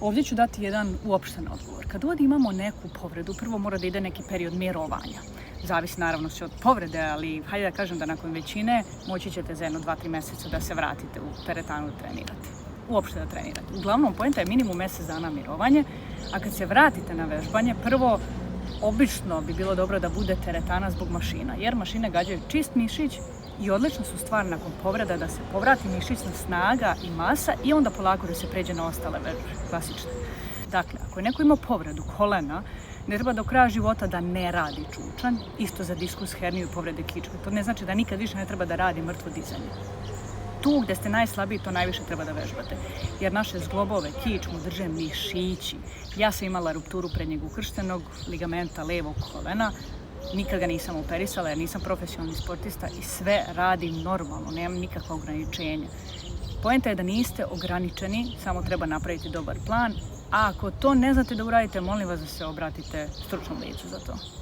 Ovdje ću dati jedan uopšten odgovor. Kad god imamo neku povredu, prvo mora da ide neki period mirovanja. Zavisi naravno sve od povrede, ali hajde da kažem da nakon većine moći ćete za 1-2-3 mjeseca da se vratite u teretanu da trenirate. Uopšte da trenirate. Uglavnom, poenta je minimum mjesec dana mirovanje, a kad se vratite na vežbanje, prvo, obično bi bilo dobro da bude teretana zbog mašina, jer mašine gađaju čist mišić i odlična su stvar nakon povreda da se povrati mišićna snaga i masa i onda polako da se pređe na ostale vežbe, klasične. Dakle, ako je neko imao povredu kolena, ne treba do kraja života da ne radi čučanj, isto za diskus herniju i povrede kičme. To ne znači da nikad više ne treba da radi mrtvo dizanje. Tu gdje ste najslabiji, to najviše treba da vežbate. Jer naše zglobove, kičmu drže mišići. Ja sam imala rupturu prednjeg ukrštenog ligamenta levog kolena. Nikad ga nisam operisala jer nisam profesionalni sportista i sve radim normalno, nemam nikakva ograničenja. Poenta je da niste ograničeni, samo treba napraviti dobar plan. A ako to ne znate da uradite, molim vas da se obratite stručnom licu za to.